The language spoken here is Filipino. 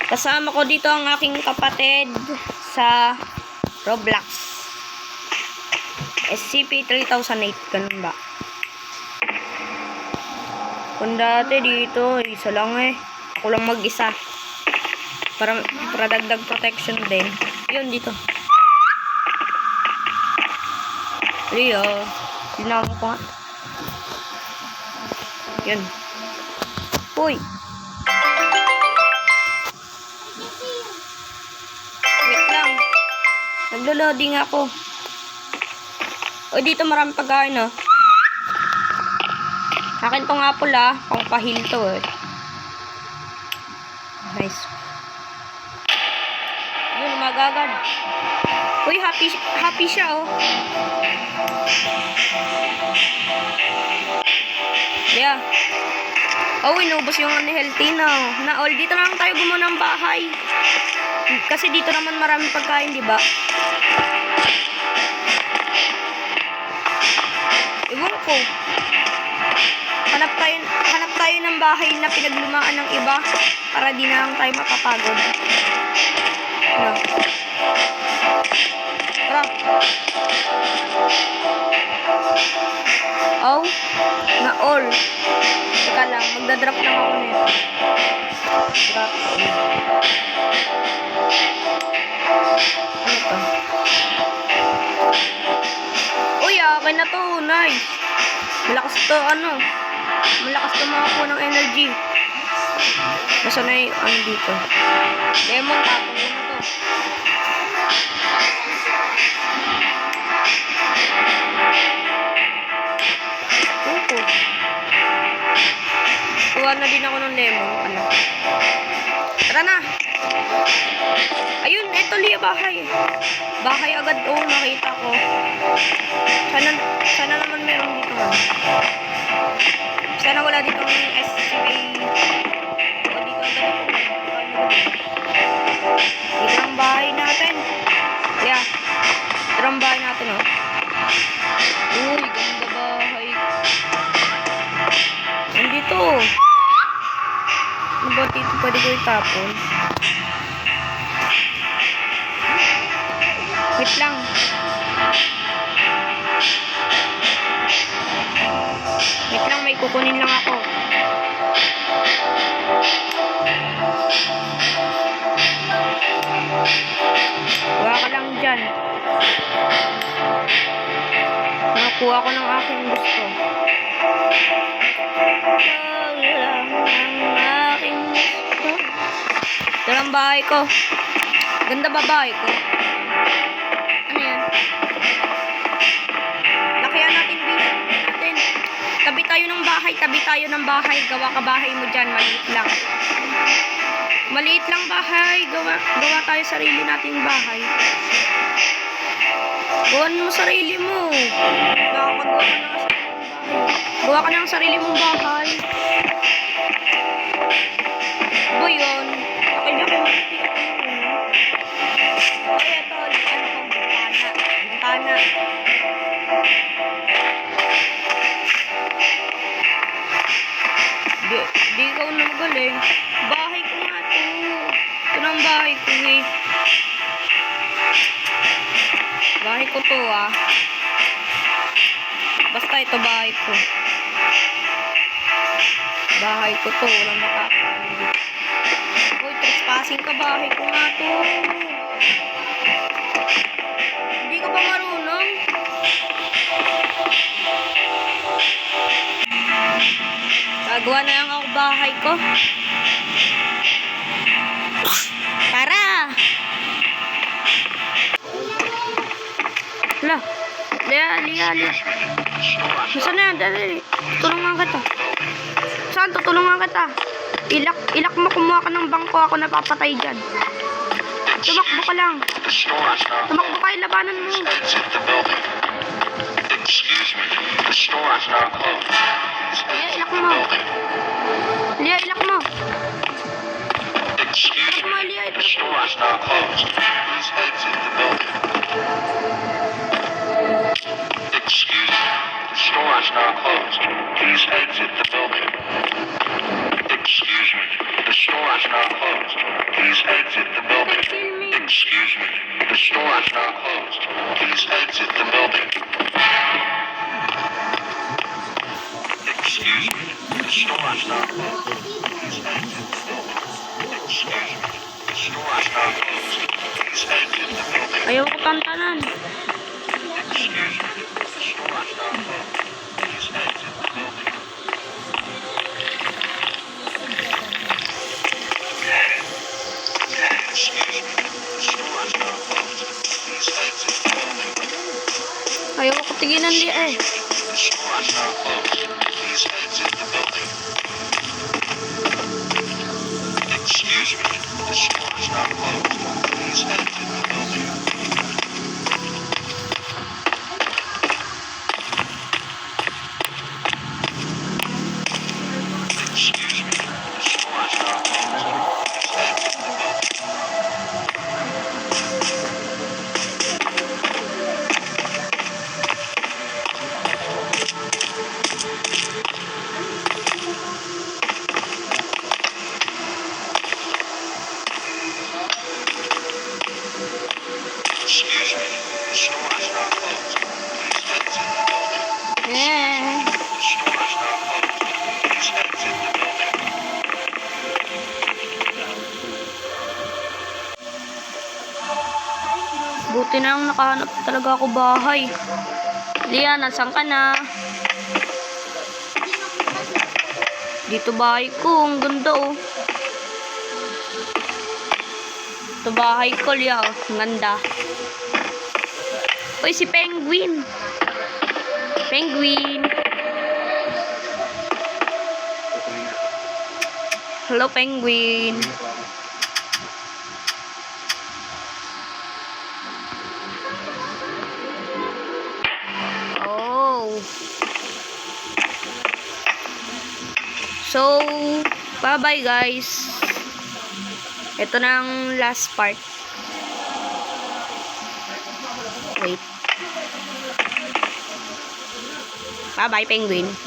Kasama ko dito ang aking kapatid sa Roblox. SCP-3008, ganun ba? Kung dati dito, isa lang eh. Ako lang mag-isa. Para dagdag protection din. Yun, dito. Leo. Dinamo ko nga. Yun. Uy! Wait lang. Naglo-loading ako. O, dito marami pagkain, oh. Akin tong apple, ah. Pang-pahil to, eh. Nice. Yun, magagad. Uy, happy siya, oh. Yeah. Oh, inubos yung unhealthy na all. Dito na lang tayo gumawa ng bahay. Kasi dito naman maraming pagkain, di ba? Ewan ko. Hanap tayo ng bahay na pinaglumaan ng iba para di na lang tayo mapapagod. Ano? Tara. Oh, na all. Teka lang, magdadrop lang ako nito. Drop. Ano to? Uy, akin na to. Nice. Malakas to, ano. Malakas to makakuha ng energy. Nasa na yung ano dito. Lemon, tapon mo na to. Kuha na din ako ng lemon. Ano? Tara na! Ayun, eto liya bahay. Bahay agad. Oh, nakita ko. Sana naman meron dito. Sana wala dito ng SCP. O, dito agad ako. Dito ang bahay natin. Yeah. Dito ang bahay natin, oh. Uy, ganda bahay. Nandito. Ano ba dito? Pwede ko itapon. Wait lang. Wait lang, may kukunin lang ako. Kuha ka lang dyan. Nakakuha ko ng aking gusto. Ito lang bahay ko. Ganda ba bahay ko? Ano yan? Lakihan natin, bis. Tabi tayo ng bahay. Tabi tayo ng bahay. Gawa ka bahay mo dyan. Maliit lang. Maliit lang bahay. Gawa tayo sarili nating bahay. Gawan mo sarili mo. Gawa ka ng sarili mong bahay. Boy, yun. Laki-laki mo. Ay, ito. Ano kong bintana. Bintana. Di ikaw na magaling. Bahay ko nga to. Ito na ang bahay ko, eh. Bahay ko to, ah. Basta ito bahay ko. Bahay ko to. Walang makakalit. Uy, trespassing ka. Bahay ko nga to. Hindi ka ba marunong? Gagawa na lang ako bahay ko. Tara! Hala. Liya. Saan na yan? Dali. Tutulungan kita. Saan? Tutulungan kita. Ilak mo. Kumuha ka ng bangko. Ako napapatay dyan. Tumakbo ka lang. Tumakbo ka. Labanan mo. Liya, ilak mo. Liya, ilak mo. Ilak mo, Liya. Store is now closed. Please exit the building. Excuse me. The store is now closed. Please exit the building. Kill me. Excuse me. The store is now closed. Please exit the building. Excuse me. The store is now closed. Please exit the building. Excuse me. The store is now closed. Please exit the building. Ayaw ko tantanan. Excuse me. The store is now closed. Please exit the building. Excuse me. The store is now closed. Please exit the building. Ayaw ko tigilan di eh. The store is now closed. Please exit the building. Excuse me. The store is now closed. Please exit the building. Excuse me. The store is now closed. Please exit the building. Excuse me. The store is now closed. Please exit the building. Eh. The store is now closed. Please exit the building. Buti na lang nakahanap talaga ako bahay. Lia, nasan ka na? Dito bahay ko. Ang ganda oh. Ito bahay ko, Lia. Oh. Ang ganda. Uy, si Penguin. Penguin. Hello, Penguin. Oh. So, bye-bye guys. Ito na ang last part. Wait. Bye-bye, Penguin.